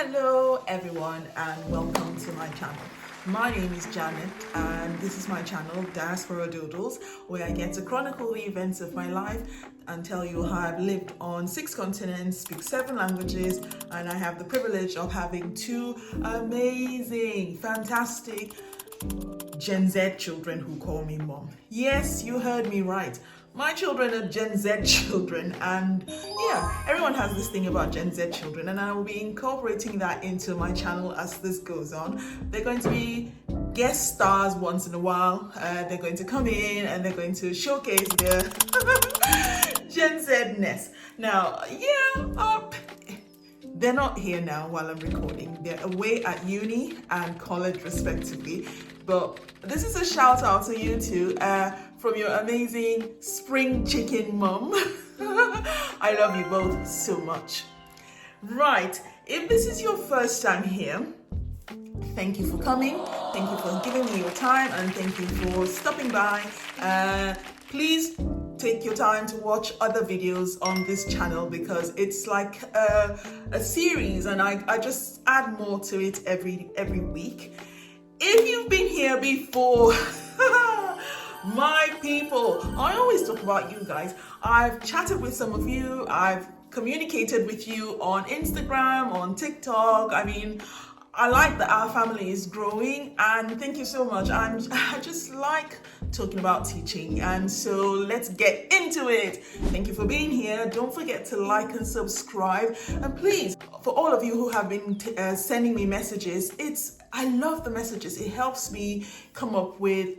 Hello everyone and welcome to my channel. My name is Janet and this is my channel Diaspora Doodles, where I get to chronicle the events of my life and tell you how I've lived on 6 continents, speak 7 languages, and I have the privilege of having 2 amazing, fantastic Gen Z children who call me mom. Yes, you heard me right. My children are Gen Z children, and yeah, everyone has this thing about Gen Z children, and I will be incorporating that into my channel as this goes on. They're going to be guest stars once in a while. They're going to come in and they're going to showcase their Gen Z-ness. Now, they're not here now while I'm recording. They're away at uni and college respectively. But this is a shout out to you two from your amazing spring chicken mom. I love you both so much. Right, if this is your first time here, thank you for coming. Thank you for giving me your time and thank you for stopping by. Please take your time to watch other videos on this channel because it's like a series and I just add more to it every week. If you've been here before, my people, I always talk about you guys. I've chatted with some of you. I've communicated with you on Instagram, on TikTok. I mean, I like that our family is growing and thank you so much. I just like talking about teaching, and so let's get into it. Thank you for being here. Don't forget to like and subscribe, and please, for all of you who have been sending me messages, I love the messages. It helps me come up with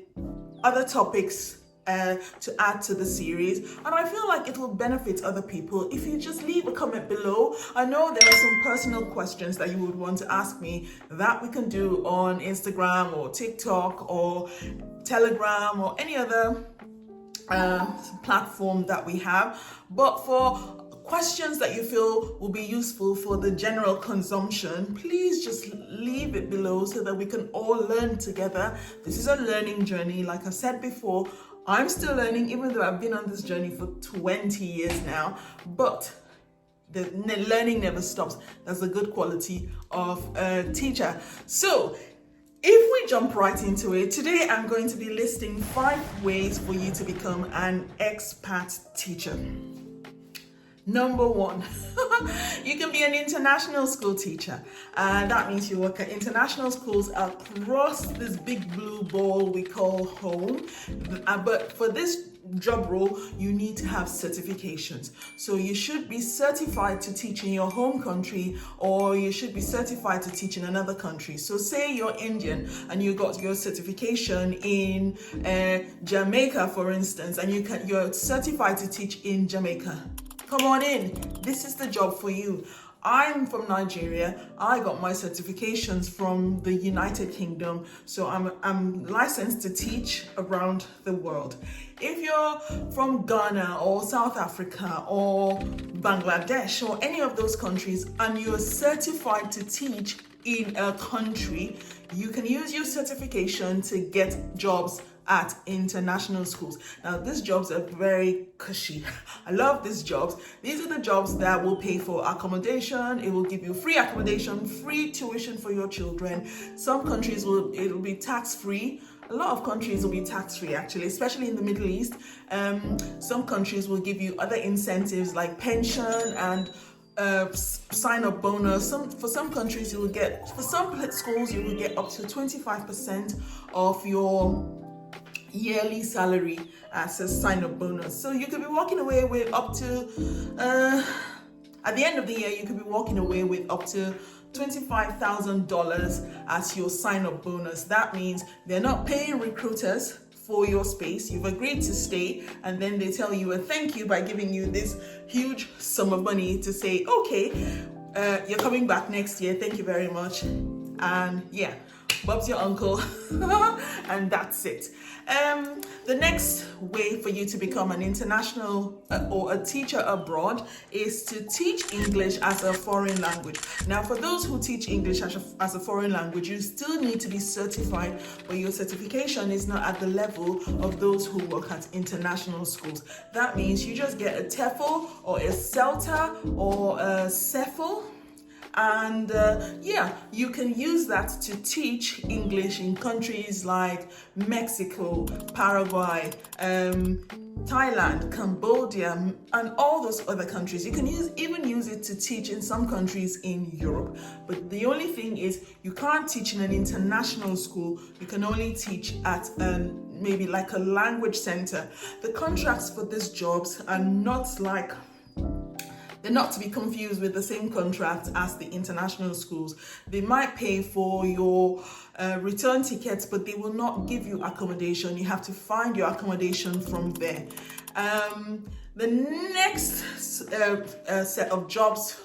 other topics to add to the series, and I feel like it will benefit other people if you just leave a comment below. I know there are some personal questions that you would want to ask me that we can do on Instagram or TikTok or Telegram or any other platform that we have, but for questions that you feel will be useful for the general consumption, please just leave it below so that we can all learn together. This is a learning journey. Like I've said before, I'm still learning, even though I've been on this journey for 20 years now, but the learning never stops. That's a good quality of a teacher. So if we jump right into it, today I'm going to be listing 5 ways for you to become an expat teacher. Number 1, you can be an international school teacher. That means you work at international schools across this big blue ball we call home. But for this job role, you need to have certifications. So you should be certified to teach in your home country, or you should be certified to teach in another country. So say you're Indian and you got your certification in Jamaica, for instance, and you're certified to teach in Jamaica. Come on in. This is the job for you. I'm from Nigeria. I got my certifications from the United Kingdom, so I'm licensed to teach around the world. If you're from Ghana or South Africa or Bangladesh or any of those countries and you're certified to teach in a country, you can use your certification to get jobs at international schools. Now, these jobs are very cushy. I love these jobs. These are the jobs that will pay for accommodation. It will give you free accommodation, free tuition for your children. Some countries it'll be tax-free. A lot of countries will be tax-free actually, especially in the Middle East. Some countries will give you other incentives like pension and sign-up bonus. For some countries you will get, for some schools you will get up to 25% of your yearly salary as a sign-up bonus. So you could be walking away with up to at the end of the year you could be walking away with up to $25,000 as your sign-up bonus. That means they're not paying recruiters for your space. You've agreed to stay, and then they tell you a thank you by giving you this huge sum of money to say, okay, you're coming back next year, thank you very much. And yeah, Bob's your uncle and that's it. The next way for you to become an international or a teacher abroad is to teach English as a foreign language. Now, for those who teach English as a foreign language, you still need to be certified, but your certification is not at the level of those who work at international schools. That means you just get a TEFL or a CELTA or a CEFL, And you can use that to teach English in countries like Mexico, Paraguay, Thailand, Cambodia, and all those other countries. You can even use it to teach in some countries in Europe. But the only thing is, you can't teach in an international school. You can only teach at maybe like a language center. The contracts for these jobs are they're not to be confused with the same contract as the international schools. They might pay for your return tickets, but they will not give you accommodation. You have to find your accommodation from there. The next set of jobs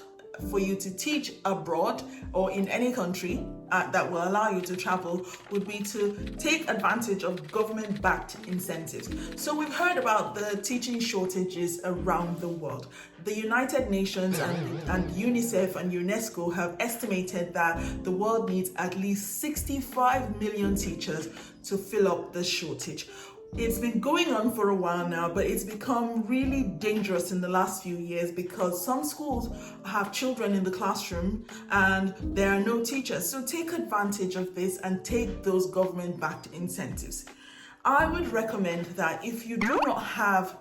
for you to teach abroad or in any country that will allow you to travel would be to take advantage of government-backed incentives. So we've heard about the teaching shortages around the world. The United Nations and UNICEF and UNESCO have estimated that the world needs at least 65 million teachers to fill up the shortage. It's been going on for a while now, but it's become really dangerous in the last few years because some schools have children in the classroom and there are no teachers. So take advantage of this and take those government-backed incentives. I would recommend that if you do not have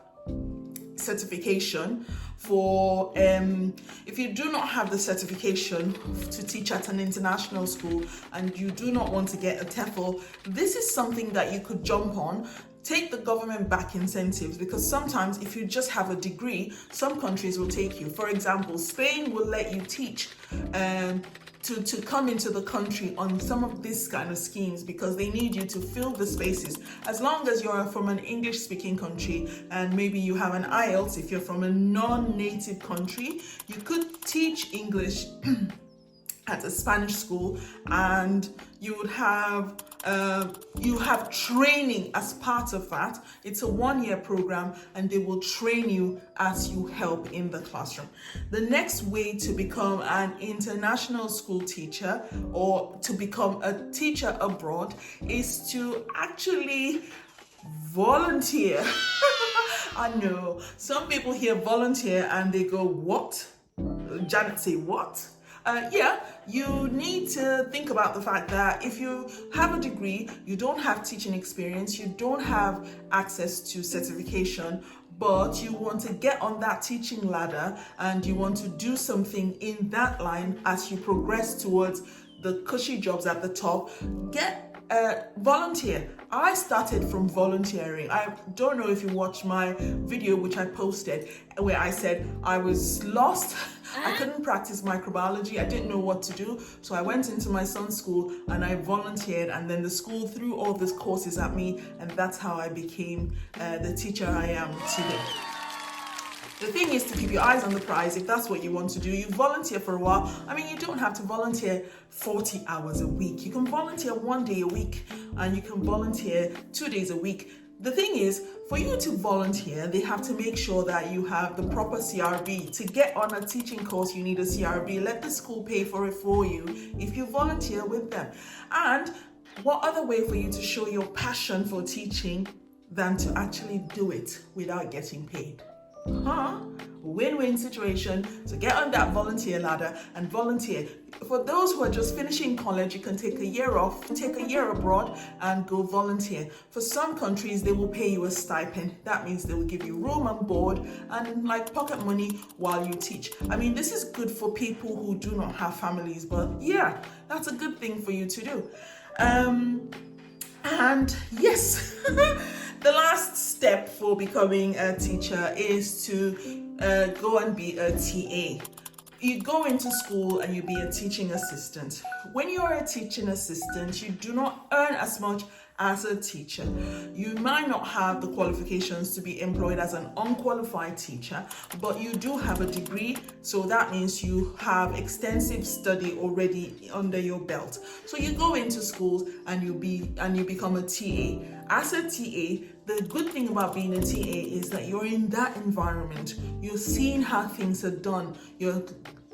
certification if you do not have the certification to teach at an international school and you do not want to get a TEFL, this is something that you could jump on. Take the government-backed incentives, because sometimes if you just have a degree, some countries will take you. For example, Spain will let you teach to come into the country on some of these kind of schemes because they need you to fill the spaces. As long as you're from an English-speaking country and maybe you have an IELTS, if you're from a non-native country, you could teach English at a Spanish school, and you would have training as part of that. It's a 1-year program and they will train you as you help in the classroom. The next way to become an international school teacher or to become a teacher abroad is to actually volunteer. I know some people hear volunteer and they go, what? Janet, say what? You need to think about the fact that if you have a degree, you don't have teaching experience, you don't have access to certification, but you want to get on that teaching ladder and you want to do something in that line as you progress towards the cushy jobs at the top, volunteer. I started from volunteering. I don't know if you watched my video which I posted where I said I was lost. I couldn't practice microbiology. I didn't know what to do. So I went into my son's school and I volunteered, and then the school threw all these courses at me, and that's how I became the teacher I am today. The thing is to keep your eyes on the prize. If that's what you want to do, you volunteer for a while. I mean, you don't have to volunteer 40 hours a week. You can volunteer 1 day a week, and you can volunteer 2 days a week. The thing is, for you to volunteer, they have to make sure that you have the proper CRB. To get on a teaching course, you need a CRB. Let the school pay for it for you if you volunteer with them. And what other way for you to show your passion for teaching than to actually do it without getting paid? Win-win situation. So get on that volunteer ladder and volunteer. For those who are just finishing college, you can take a year off, take a year abroad and go volunteer. For some countries, they will pay you a stipend. That means they will give you room and board and like pocket money while you teach. I mean, this is good for people who do not have families, but yeah, that's a good thing for you to do. And yes, the last step for becoming a teacher is to go and be a TA. You go into school and you be a teaching assistant. When you're a teaching assistant, you do not earn as much as a teacher. You might not have the qualifications to be employed as an unqualified teacher, but you do have a degree, so that means you have extensive study already under your belt. So you go into schools and you become a TA. As a TA, the good thing about being a TA is that you're in that environment. You're seeing how things are done. You're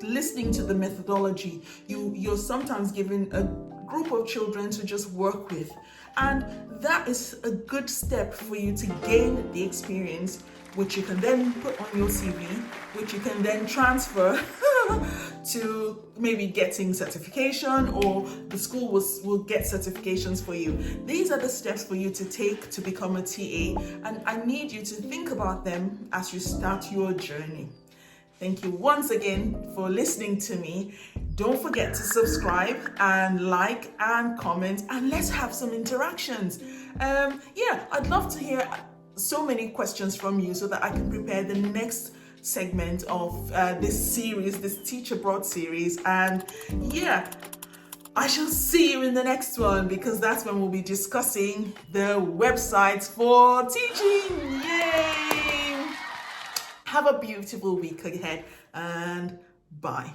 listening to the methodology. You're sometimes given a group of children to just work with. And that is a good step for you to gain the experience, which you can then put on your CV, which you can then transfer to maybe getting certification, or the school will get certifications for you. These are the steps for you to take to become a TA, and I need you to think about them as you start your journey. Thank you once again for listening to me. Don't forget to subscribe and like and comment, and let's have some interactions. I'd love to hear so many questions from you so that I can prepare the next segment of this series, this Teacher Abroad series. And I shall see you in the next one, because that's when we'll be discussing the websites for teaching. Yay! Have a beautiful week ahead, and bye.